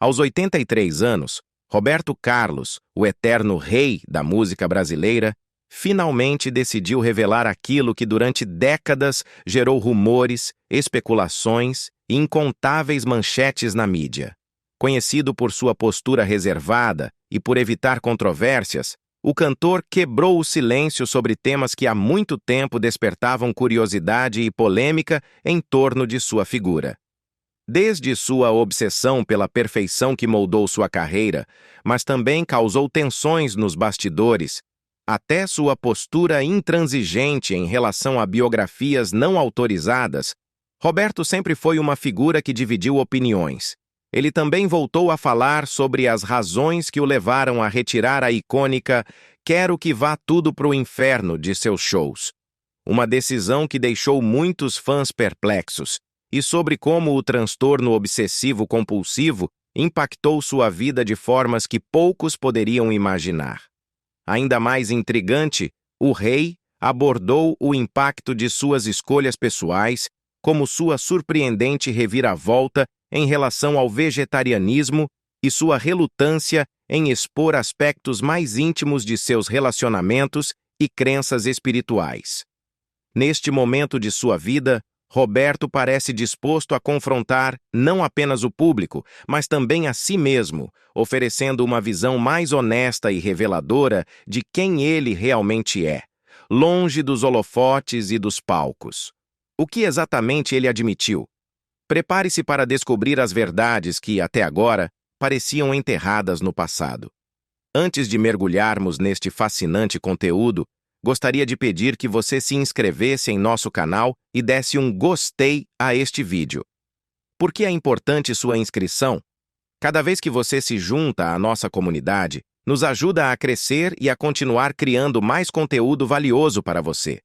Aos 83 anos, Roberto Carlos, o eterno rei da música brasileira, finalmente decidiu revelar aquilo que durante décadas gerou rumores, especulações e incontáveis manchetes na mídia. Conhecido por sua postura reservada e por evitar controvérsias, o cantor quebrou o silêncio sobre temas que há muito tempo despertavam curiosidade e polêmica em torno de sua figura. Desde sua obsessão pela perfeição que moldou sua carreira, mas também causou tensões nos bastidores, até sua postura intransigente em relação a biografias não autorizadas, Roberto sempre foi uma figura que dividiu opiniões. Ele também voltou a falar sobre as razões que o levaram a retirar a icônica "Quero que vá tudo pro inferno" de seus shows. Uma decisão que deixou muitos fãs perplexos, e sobre como o transtorno obsessivo-compulsivo impactou sua vida de formas que poucos poderiam imaginar. Ainda mais intrigante, o rei abordou o impacto de suas escolhas pessoais, como sua surpreendente reviravolta em relação ao vegetarianismo e sua relutância em expor aspectos mais íntimos de seus relacionamentos e crenças espirituais. Neste momento de sua vida, Roberto parece disposto a confrontar não apenas o público, mas também a si mesmo, oferecendo uma visão mais honesta e reveladora de quem ele realmente é, longe dos holofotes e dos palcos. O que exatamente ele admitiu? Prepare-se para descobrir as verdades que, até agora, pareciam enterradas no passado. Antes de mergulharmos neste fascinante conteúdo, gostaria de pedir que você se inscrevesse em nosso canal e desse um gostei a este vídeo. Por que é importante sua inscrição? Cada vez que você se junta à nossa comunidade, nos ajuda a crescer e a continuar criando mais conteúdo valioso para você.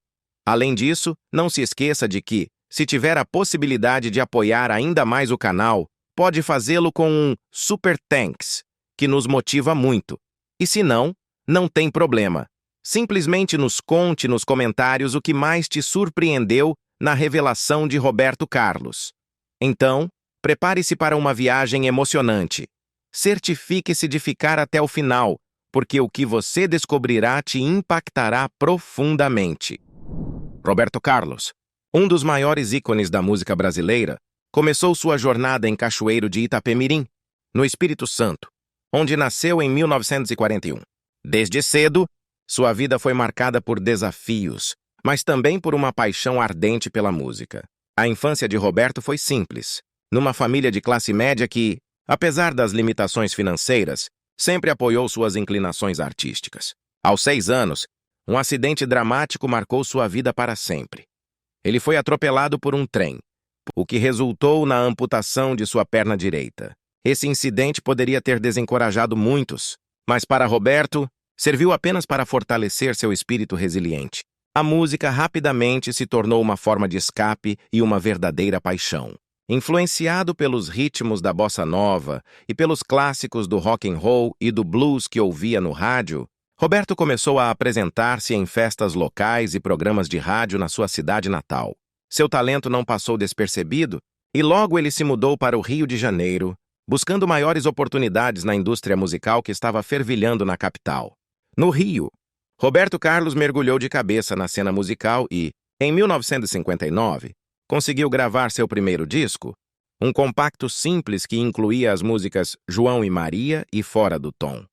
Além disso, não se esqueça de que, se tiver a possibilidade de apoiar ainda mais o canal, pode fazê-lo com um Super Thanks, que nos motiva muito. E se não, não tem problema. Simplesmente nos conte nos comentários o que mais te surpreendeu na revelação de Roberto Carlos. Então, prepare-se para uma viagem emocionante. Certifique-se de ficar até o final, porque o que você descobrirá te impactará profundamente. Roberto Carlos, um dos maiores ícones da música brasileira, começou sua jornada em Cachoeiro de Itapemirim, no Espírito Santo, onde nasceu em 1941. Desde cedo, sua vida foi marcada por desafios, mas também por uma paixão ardente pela música. A infância de Roberto foi simples, numa família de classe média que, apesar das limitações financeiras, sempre apoiou suas inclinações artísticas. Aos 6 anos, um acidente dramático marcou sua vida para sempre. Ele foi atropelado por um trem, o que resultou na amputação de sua perna direita. Esse incidente poderia ter desencorajado muitos, mas para Roberto, serviu apenas para fortalecer seu espírito resiliente. A música rapidamente se tornou uma forma de escape e uma verdadeira paixão. Influenciado pelos ritmos da bossa nova e pelos clássicos do rock and roll e do blues que ouvia no rádio, Roberto começou a apresentar-se em festas locais e programas de rádio na sua cidade natal. Seu talento não passou despercebido e logo ele se mudou para o Rio de Janeiro, buscando maiores oportunidades na indústria musical que estava fervilhando na capital. No Rio, Roberto Carlos mergulhou de cabeça na cena musical e, em 1959, conseguiu gravar seu primeiro disco, um compacto simples que incluía as músicas João e Maria e Fora do Tom.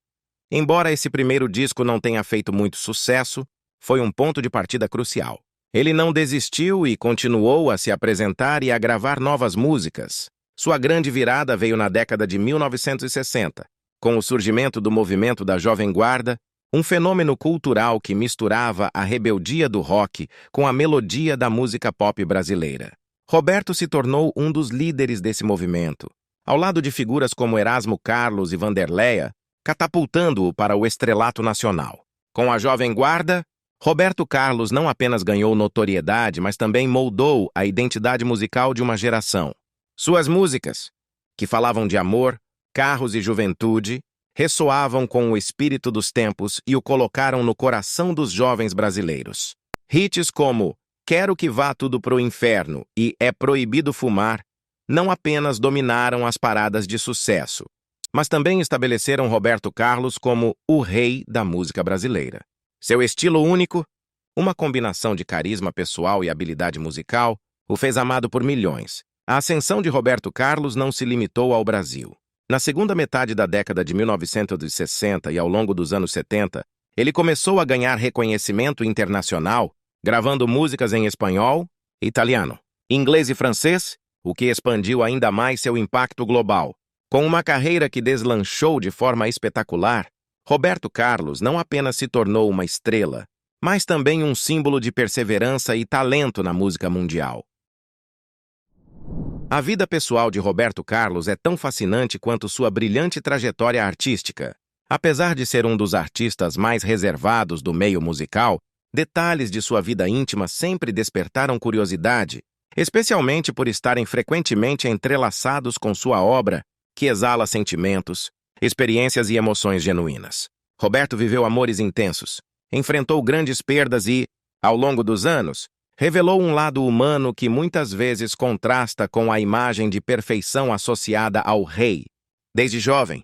Embora esse primeiro disco não tenha feito muito sucesso, foi um ponto de partida crucial. Ele não desistiu e continuou a se apresentar e a gravar novas músicas. Sua grande virada veio na década de 1960, com o surgimento do movimento da Jovem Guarda, um fenômeno cultural que misturava a rebeldia do rock com a melodia da música pop brasileira. Roberto se tornou um dos líderes desse movimento, ao lado de figuras como Erasmo Carlos e Vanderleia, catapultando-o para o estrelato nacional. Com a Jovem Guarda, Roberto Carlos não apenas ganhou notoriedade, mas também moldou a identidade musical de uma geração. Suas músicas, que falavam de amor, carros e juventude, ressoavam com o espírito dos tempos e o colocaram no coração dos jovens brasileiros. Hits como Quero que vá tudo pro inferno e É proibido fumar não apenas dominaram as paradas de sucesso, mas também estabeleceram Roberto Carlos como o rei da música brasileira. Seu estilo único, uma combinação de carisma pessoal e habilidade musical, o fez amado por milhões. A ascensão de Roberto Carlos não se limitou ao Brasil. Na segunda metade da década de 1960 e ao longo dos anos 70, ele começou a ganhar reconhecimento internacional, gravando músicas em espanhol, italiano, inglês e francês, o que expandiu ainda mais seu impacto global. Com uma carreira que deslanchou de forma espetacular, Roberto Carlos não apenas se tornou uma estrela, mas também um símbolo de perseverança e talento na música mundial. A vida pessoal de Roberto Carlos é tão fascinante quanto sua brilhante trajetória artística. Apesar de ser um dos artistas mais reservados do meio musical, detalhes de sua vida íntima sempre despertaram curiosidade, especialmente por estarem frequentemente entrelaçados com sua obra, que exala sentimentos, experiências e emoções genuínas. Roberto viveu amores intensos, enfrentou grandes perdas e, ao longo dos anos, revelou um lado humano que muitas vezes contrasta com a imagem de perfeição associada ao rei. Desde jovem,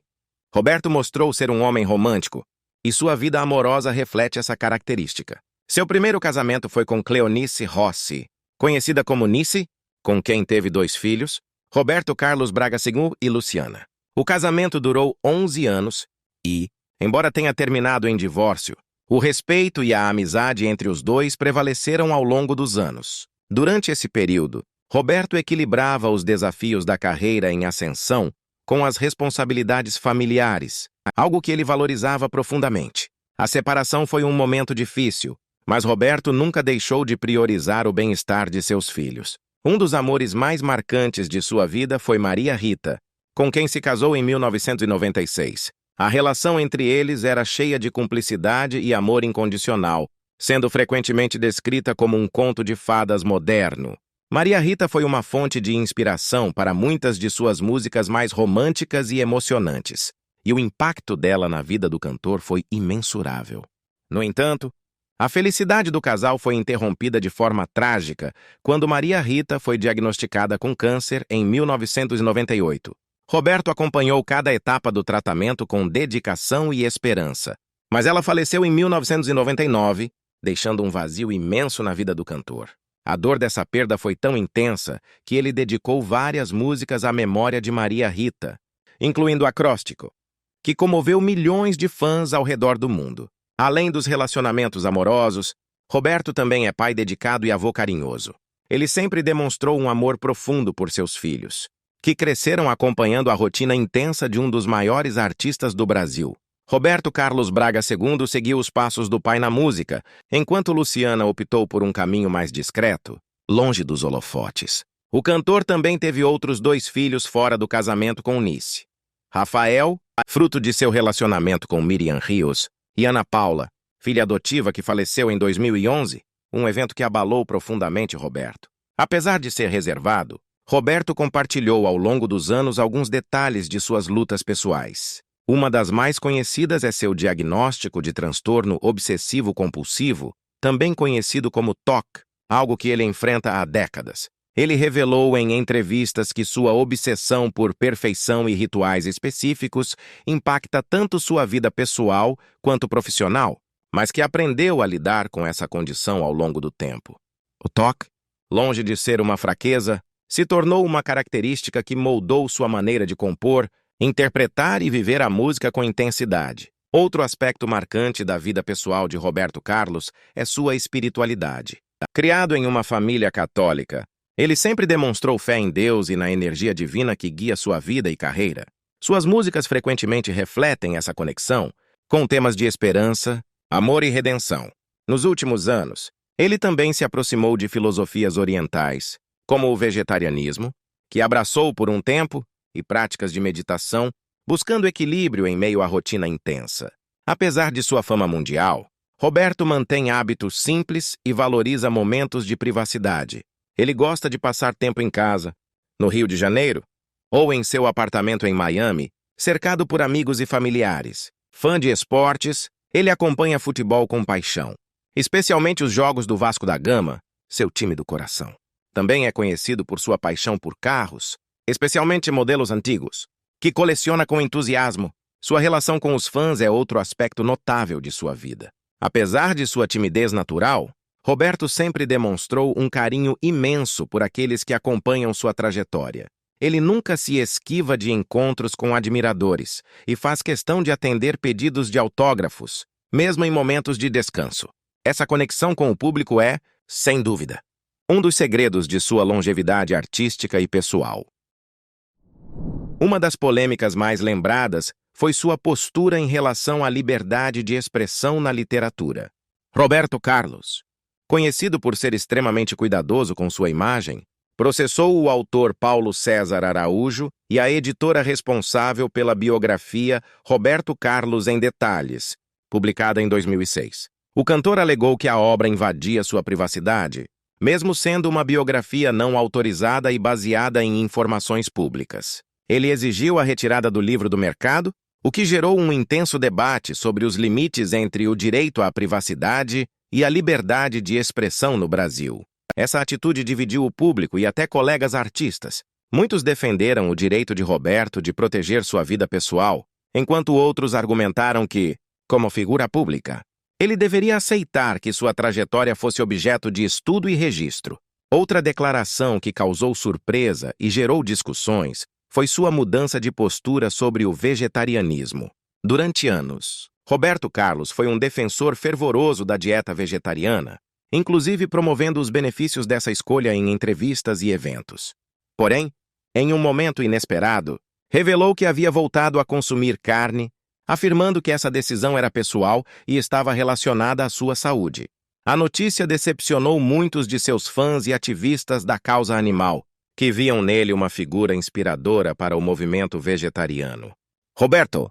Roberto mostrou ser um homem romântico, e sua vida amorosa reflete essa característica. Seu primeiro casamento foi com Cleonice Rossi, conhecida como Nice, com quem teve 2 filhos, Roberto Carlos Braga II e Luciana. O casamento durou 11 anos e, embora tenha terminado em divórcio, o respeito e a amizade entre os dois prevaleceram ao longo dos anos. Durante esse período, Roberto equilibrava os desafios da carreira em ascensão com as responsabilidades familiares, algo que ele valorizava profundamente. A separação foi um momento difícil, mas Roberto nunca deixou de priorizar o bem-estar de seus filhos. Um dos amores mais marcantes de sua vida foi Maria Rita, com quem se casou em 1996. A relação entre eles era cheia de cumplicidade e amor incondicional, sendo frequentemente descrita como um conto de fadas moderno. Maria Rita foi uma fonte de inspiração para muitas de suas músicas mais românticas e emocionantes, e o impacto dela na vida do cantor foi imensurável. No entanto, a felicidade do casal foi interrompida de forma trágica quando Maria Rita foi diagnosticada com câncer em 1998. Roberto acompanhou cada etapa do tratamento com dedicação e esperança, mas ela faleceu em 1999, deixando um vazio imenso na vida do cantor. A dor dessa perda foi tão intensa que ele dedicou várias músicas à memória de Maria Rita, incluindo Acróstico, que comoveu milhões de fãs ao redor do mundo. Além dos relacionamentos amorosos, Roberto também é pai dedicado e avô carinhoso. Ele sempre demonstrou um amor profundo por seus filhos, que cresceram acompanhando a rotina intensa de um dos maiores artistas do Brasil. Roberto Carlos Braga II seguiu os passos do pai na música, enquanto Luciana optou por um caminho mais discreto, longe dos holofotes. O cantor também teve outros 2 filhos fora do casamento com Nice: Rafael, fruto de seu relacionamento com Miriam Rios, e Ana Paula, filha adotiva que faleceu em 2011, um evento que abalou profundamente Roberto. Apesar de ser reservado, Roberto compartilhou ao longo dos anos alguns detalhes de suas lutas pessoais. Uma das mais conhecidas é seu diagnóstico de transtorno obsessivo-compulsivo, também conhecido como TOC, algo que ele enfrenta há décadas. Ele revelou em entrevistas que sua obsessão por perfeição e rituais específicos impacta tanto sua vida pessoal quanto profissional, mas que aprendeu a lidar com essa condição ao longo do tempo. O TOC, longe de ser uma fraqueza, se tornou uma característica que moldou sua maneira de compor, interpretar e viver a música com intensidade. Outro aspecto marcante da vida pessoal de Roberto Carlos é sua espiritualidade. Criado em uma família católica, ele sempre demonstrou fé em Deus e na energia divina que guia sua vida e carreira. Suas músicas frequentemente refletem essa conexão, com temas de esperança, amor e redenção. Nos últimos anos, ele também se aproximou de filosofias orientais, como o vegetarianismo, que abraçou por um tempo, e práticas de meditação, buscando equilíbrio em meio à rotina intensa. Apesar de sua fama mundial, Roberto mantém hábitos simples e valoriza momentos de privacidade. Ele gosta de passar tempo em casa, no Rio de Janeiro, ou em seu apartamento em Miami, cercado por amigos e familiares. Fã de esportes, ele acompanha futebol com paixão, especialmente os jogos do Vasco da Gama, seu time do coração. Também é conhecido por sua paixão por carros, especialmente modelos antigos. que coleciona com entusiasmo. Sua relação com os fãs é outro aspecto notável de sua vida. Apesar de sua timidez natural, Roberto sempre demonstrou um carinho imenso por aqueles que acompanham sua trajetória. Ele nunca se esquiva de encontros com admiradores e faz questão de atender pedidos de autógrafos, mesmo em momentos de descanso. Essa conexão com o público é, sem dúvida, um dos segredos de sua longevidade artística e pessoal. Uma das polêmicas mais lembradas foi sua postura em relação à liberdade de expressão na literatura. Roberto Carlos, conhecido por ser extremamente cuidadoso com sua imagem, processou o autor Paulo César Araújo e a editora responsável pela biografia Roberto Carlos em Detalhes, publicada em 2006. O cantor alegou que a obra invadia sua privacidade, mesmo sendo uma biografia não autorizada e baseada em informações públicas. Ele exigiu a retirada do livro do mercado, o que gerou um intenso debate sobre os limites entre o direito à privacidade e a liberdade de expressão no Brasil. Essa atitude dividiu o público e até colegas artistas. Muitos defenderam o direito de Roberto de proteger sua vida pessoal, enquanto outros argumentaram que, como figura pública, ele deveria aceitar que sua trajetória fosse objeto de estudo e registro. Outra declaração que causou surpresa e gerou discussões foi sua mudança de postura sobre o vegetarianismo. Durante anos, Roberto Carlos foi um defensor fervoroso da dieta vegetariana, inclusive promovendo os benefícios dessa escolha em entrevistas e eventos. Porém, em um momento inesperado, revelou que havia voltado a consumir carne, afirmando que essa decisão era pessoal e estava relacionada à sua saúde. A notícia decepcionou muitos de seus fãs e ativistas da causa animal, que viam nele uma figura inspiradora para o movimento vegetariano. Roberto,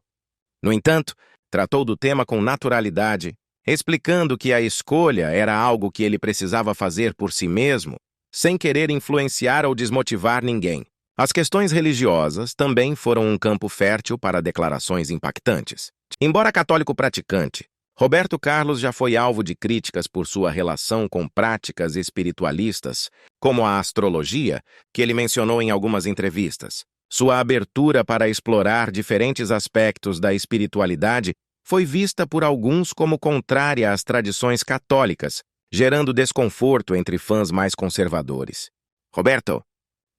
no entanto, tratou do tema com naturalidade, explicando que a escolha era algo que ele precisava fazer por si mesmo, sem querer influenciar ou desmotivar ninguém. As questões religiosas também foram um campo fértil para declarações impactantes. Embora católico praticante, Roberto Carlos já foi alvo de críticas por sua relação com práticas espiritualistas, como a astrologia, que ele mencionou em algumas entrevistas. Sua abertura para explorar diferentes aspectos da espiritualidade foi vista por alguns como contrária às tradições católicas, gerando desconforto entre fãs mais conservadores. Roberto,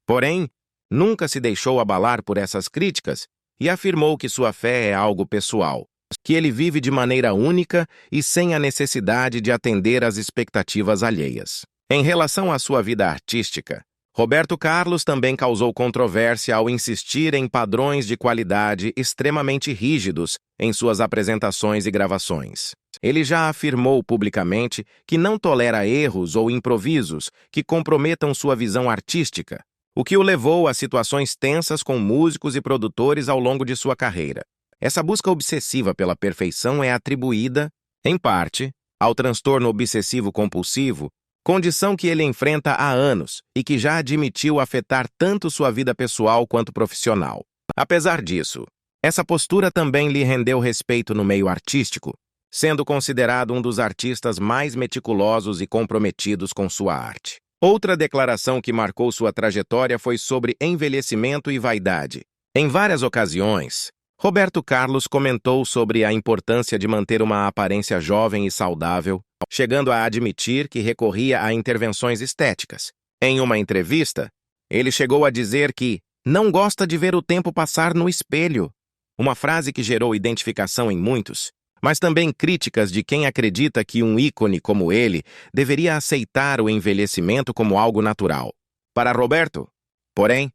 porém, nunca se deixou abalar por essas críticas e afirmou que sua fé é algo pessoal, que ele vive de maneira única e sem a necessidade de atender às expectativas alheias. Em relação à sua vida artística, Roberto Carlos também causou controvérsia ao insistir em padrões de qualidade extremamente rígidos em suas apresentações e gravações. Ele já afirmou publicamente que não tolera erros ou improvisos que comprometam sua visão artística, o que o levou a situações tensas com músicos e produtores ao longo de sua carreira. Essa busca obsessiva pela perfeição é atribuída, em parte, ao transtorno obsessivo-compulsivo, condição que ele enfrenta há anos e que já admitiu afetar tanto sua vida pessoal quanto profissional. Apesar disso, essa postura também lhe rendeu respeito no meio artístico, sendo considerado um dos artistas mais meticulosos e comprometidos com sua arte. Outra declaração que marcou sua trajetória foi sobre envelhecimento e vaidade. Em várias ocasiões, Roberto Carlos comentou sobre a importância de manter uma aparência jovem e saudável, chegando a admitir que recorria a intervenções estéticas. Em uma entrevista, ele chegou a dizer que não gosta de ver o tempo passar no espelho, uma frase que gerou identificação em muitos, mas também críticas de quem acredita que um ícone como ele deveria aceitar o envelhecimento como algo natural. Para Roberto, porém,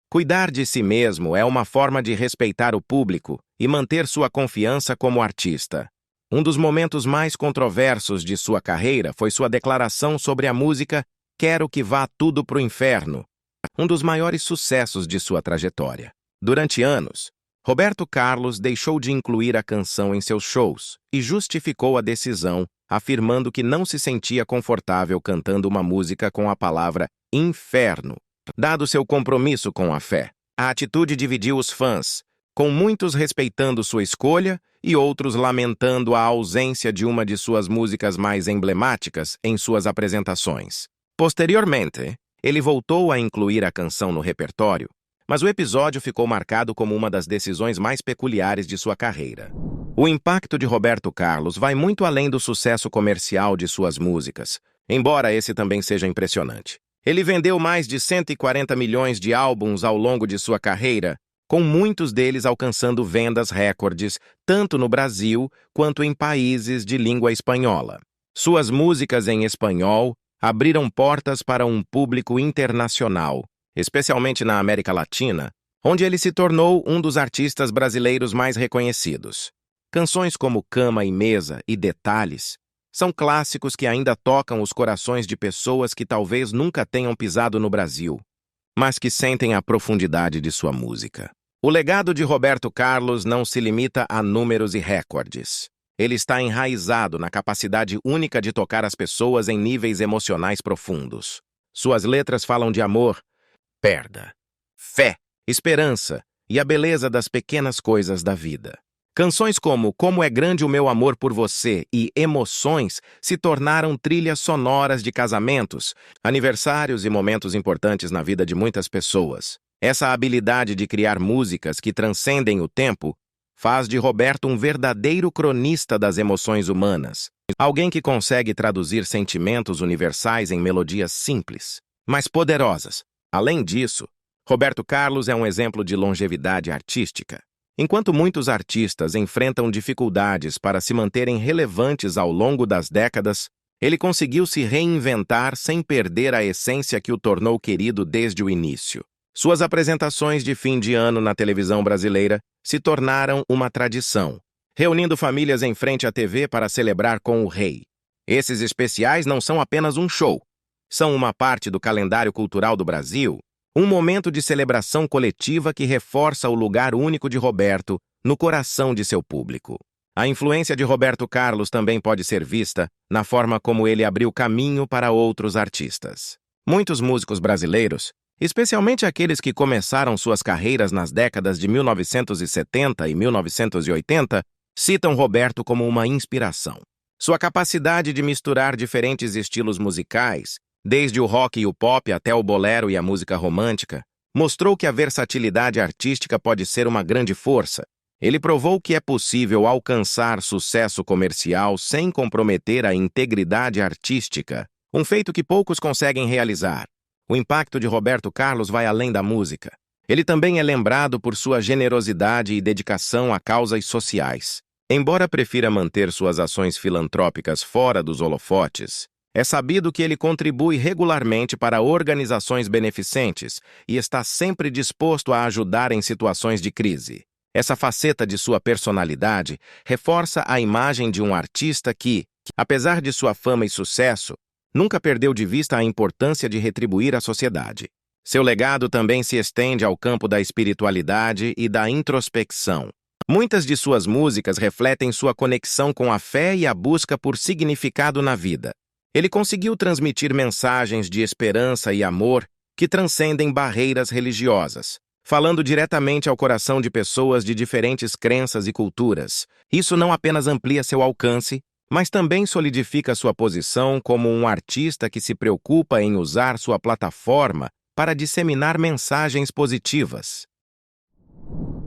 cuidar de si mesmo é uma forma de respeitar o público e manter sua confiança como artista. Um dos momentos mais controversos de sua carreira foi sua declaração sobre a música Quero que Vá Tudo pro Inferno, um dos maiores sucessos de sua trajetória. Durante anos, Roberto Carlos deixou de incluir a canção em seus shows e justificou a decisão, afirmando que não se sentia confortável cantando uma música com a palavra inferno. Dado seu compromisso com a fé, a atitude dividiu os fãs, com muitos respeitando sua escolha e outros lamentando a ausência de uma de suas músicas mais emblemáticas em suas apresentações. Posteriormente, ele voltou a incluir a canção no repertório, mas o episódio ficou marcado como uma das decisões mais peculiares de sua carreira. O impacto de Roberto Carlos vai muito além do sucesso comercial de suas músicas, embora esse também seja impressionante. Ele vendeu mais de 140 milhões de álbuns ao longo de sua carreira, com muitos deles alcançando vendas recordes tanto no Brasil quanto em países de língua espanhola. Suas músicas em espanhol abriram portas para um público internacional, especialmente na América Latina, onde ele se tornou um dos artistas brasileiros mais reconhecidos. Canções como Cama e Mesa e Detalhes são clássicos que ainda tocam os corações de pessoas que talvez nunca tenham pisado no Brasil, mas que sentem a profundidade de sua música. O legado de Roberto Carlos não se limita a números e recordes. Ele está enraizado na capacidade única de tocar as pessoas em níveis emocionais profundos. Suas letras falam de amor, perda, fé, esperança e a beleza das pequenas coisas da vida. Canções como Como é Grande o Meu Amor por Você e Emoções se tornaram trilhas sonoras de casamentos, aniversários e momentos importantes na vida de muitas pessoas. Essa habilidade de criar músicas que transcendem o tempo faz de Roberto um verdadeiro cronista das emoções humanas, alguém que consegue traduzir sentimentos universais em melodias simples, mas poderosas. Além disso, Roberto Carlos é um exemplo de longevidade artística. Enquanto muitos artistas enfrentam dificuldades para se manterem relevantes ao longo das décadas, ele conseguiu se reinventar sem perder a essência que o tornou querido desde o início. Suas apresentações de fim de ano na televisão brasileira se tornaram uma tradição, reunindo famílias em frente à TV para celebrar com o rei. Esses especiais não são apenas um show, são uma parte do calendário cultural do Brasil, um momento de celebração coletiva que reforça o lugar único de Roberto no coração de seu público. A influência de Roberto Carlos também pode ser vista na forma como ele abriu caminho para outros artistas. Muitos músicos brasileiros, especialmente aqueles que começaram suas carreiras nas décadas de 1970 e 1980, citam Roberto como uma inspiração. Sua capacidade de misturar diferentes estilos musicais, desde o rock e o pop até o bolero e a música romântica, mostrou que a versatilidade artística pode ser uma grande força. Ele provou que é possível alcançar sucesso comercial sem comprometer a integridade artística, um feito que poucos conseguem realizar. O impacto de Roberto Carlos vai além da música. Ele também é lembrado por sua generosidade e dedicação a causas sociais. Embora prefira manter suas ações filantrópicas fora dos holofotes, é sabido que ele contribui regularmente para organizações beneficentes e está sempre disposto a ajudar em situações de crise. Essa faceta de sua personalidade reforça a imagem de um artista que, apesar de sua fama e sucesso, nunca perdeu de vista a importância de retribuir à sociedade. Seu legado também se estende ao campo da espiritualidade e da introspecção. Muitas de suas músicas refletem sua conexão com a fé e a busca por significado na vida. Ele conseguiu transmitir mensagens de esperança e amor que transcendem barreiras religiosas, falando diretamente ao coração de pessoas de diferentes crenças e culturas. Isso não apenas amplia seu alcance, mas também solidifica sua posição como um artista que se preocupa em usar sua plataforma para disseminar mensagens positivas.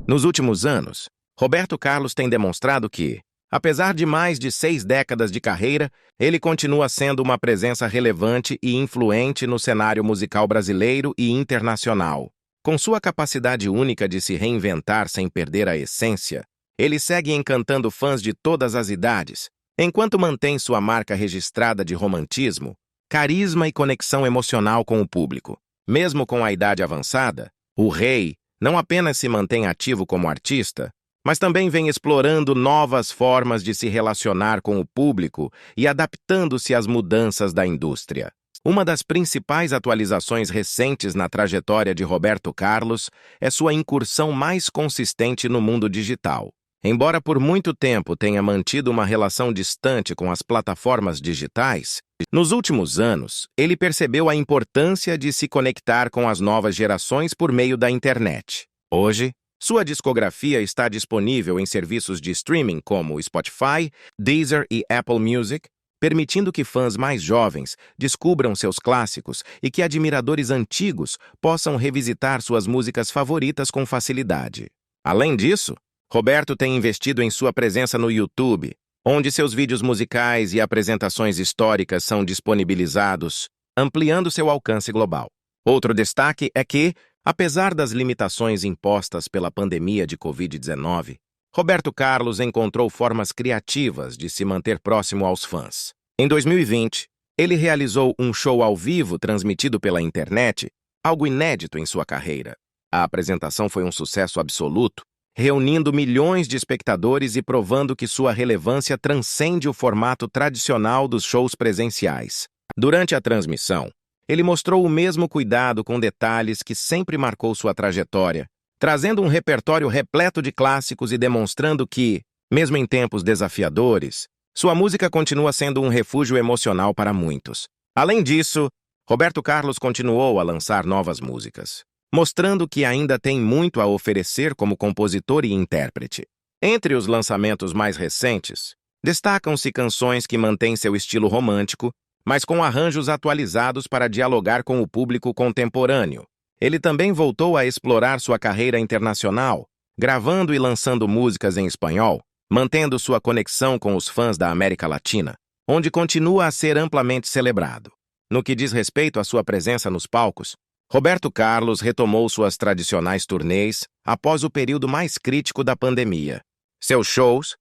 Nos últimos anos, Roberto Carlos tem demonstrado que, apesar de mais de 6 décadas de carreira, ele continua sendo uma presença relevante e influente no cenário musical brasileiro e internacional. Com sua capacidade única de se reinventar sem perder a essência, ele segue encantando fãs de todas as idades, enquanto mantém sua marca registrada de romantismo, carisma e conexão emocional com o público. Mesmo com a idade avançada, o rei não apenas se mantém ativo como artista, mas também vem explorando novas formas de se relacionar com o público e adaptando-se às mudanças da indústria. Uma das principais atualizações recentes na trajetória de Roberto Carlos é sua incursão mais consistente no mundo digital. Embora por muito tempo tenha mantido uma relação distante com as plataformas digitais, nos últimos anos, ele percebeu a importância de se conectar com as novas gerações por meio da internet. Hoje, sua discografia está disponível em serviços de streaming como Spotify, Deezer e Apple Music, permitindo que fãs mais jovens descubram seus clássicos e que admiradores antigos possam revisitar suas músicas favoritas com facilidade. Além disso, Roberto tem investido em sua presença no YouTube, onde seus vídeos musicais e apresentações históricas são disponibilizados, ampliando seu alcance global. Outro destaque é que, apesar das limitações impostas pela pandemia de Covid-19, Roberto Carlos encontrou formas criativas de se manter próximo aos fãs. Em 2020, ele realizou um show ao vivo transmitido pela internet, algo inédito em sua carreira. A apresentação foi um sucesso absoluto, reunindo milhões de espectadores e provando que sua relevância transcende o formato tradicional dos shows presenciais. Durante a transmissão, ele mostrou o mesmo cuidado com detalhes que sempre marcou sua trajetória, trazendo um repertório repleto de clássicos e demonstrando que, mesmo em tempos desafiadores, sua música continua sendo um refúgio emocional para muitos. Além disso, Roberto Carlos continuou a lançar novas músicas, mostrando que ainda tem muito a oferecer como compositor e intérprete. Entre os lançamentos mais recentes, destacam-se canções que mantêm seu estilo romântico, mas com arranjos atualizados para dialogar com o público contemporâneo. Ele também voltou a explorar sua carreira internacional, gravando e lançando músicas em espanhol, mantendo sua conexão com os fãs da América Latina, onde continua a ser amplamente celebrado. No que diz respeito à sua presença nos palcos, Roberto Carlos retomou suas tradicionais turnês após o período mais crítico da pandemia. Seus shows,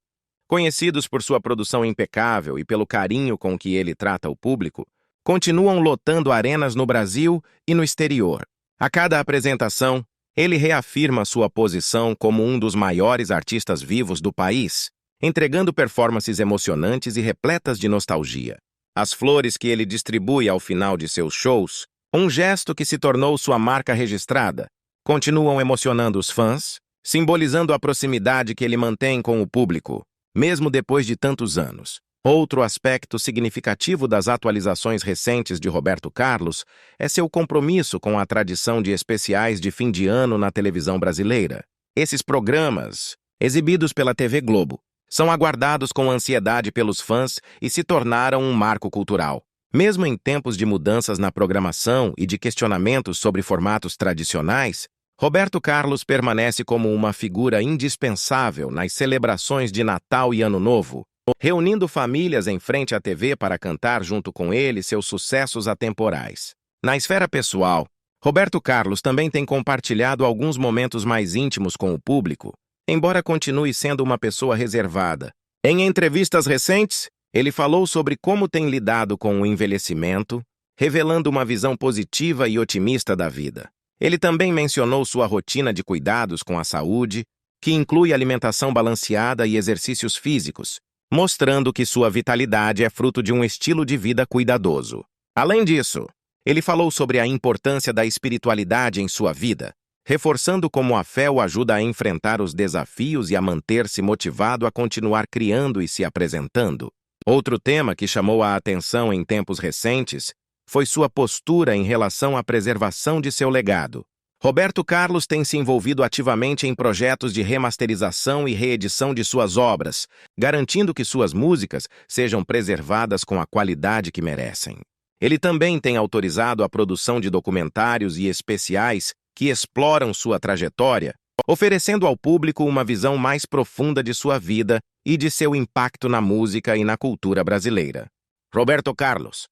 conhecidos por sua produção impecável e pelo carinho com que ele trata o público, continuam lotando arenas no Brasil e no exterior. A cada apresentação, ele reafirma sua posição como um dos maiores artistas vivos do país, entregando performances emocionantes e repletas de nostalgia. As flores que ele distribui ao final de seus shows, um gesto que se tornou sua marca registrada, continuam emocionando os fãs, simbolizando a proximidade que ele mantém com o público, mesmo depois de tantos anos. Outro aspecto significativo das atualizações recentes de Roberto Carlos é seu compromisso com a tradição de especiais de fim de ano na televisão brasileira. Esses programas, exibidos pela TV Globo, são aguardados com ansiedade pelos fãs e se tornaram um marco cultural. Mesmo em tempos de mudanças na programação e de questionamentos sobre formatos tradicionais, Roberto Carlos permanece como uma figura indispensável nas celebrações de Natal e Ano Novo, reunindo famílias em frente à TV para cantar junto com ele seus sucessos atemporais. Na esfera pessoal, Roberto Carlos também tem compartilhado alguns momentos mais íntimos com o público, embora continue sendo uma pessoa reservada. Em entrevistas recentes, ele falou sobre como tem lidado com o envelhecimento, revelando uma visão positiva e otimista da vida. Ele também mencionou sua rotina de cuidados com a saúde, que inclui alimentação balanceada e exercícios físicos, mostrando que sua vitalidade é fruto de um estilo de vida cuidadoso. Além disso, ele falou sobre a importância da espiritualidade em sua vida, reforçando como a fé o ajuda a enfrentar os desafios e a manter-se motivado a continuar criando e se apresentando. Outro tema que chamou a atenção em tempos recentes foi sua postura em relação à preservação de seu legado. Roberto Carlos tem se envolvido ativamente em projetos de remasterização e reedição de suas obras, garantindo que suas músicas sejam preservadas com a qualidade que merecem. Ele também tem autorizado a produção de documentários e especiais que exploram sua trajetória, oferecendo ao público uma visão mais profunda de sua vida e de seu impacto na música e na cultura brasileira. Roberto Carlos,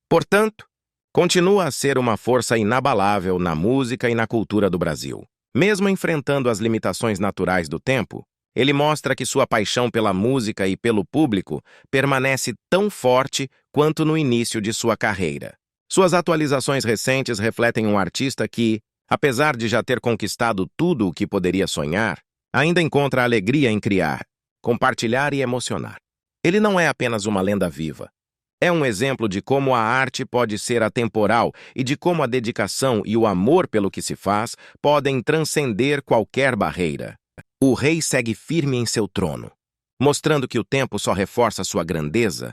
portanto, continua a ser uma força inabalável na música e na cultura do Brasil. Mesmo enfrentando as limitações naturais do tempo, ele mostra que sua paixão pela música e pelo público permanece tão forte quanto no início de sua carreira. Suas atualizações recentes refletem um artista que, apesar de já ter conquistado tudo o que poderia sonhar, ainda encontra alegria em criar, compartilhar e emocionar. Ele não é apenas uma lenda viva. É um exemplo de como a arte pode ser atemporal e de como a dedicação e o amor pelo que se faz podem transcender qualquer barreira. O rei segue firme em seu trono, mostrando que o tempo só reforça sua grandeza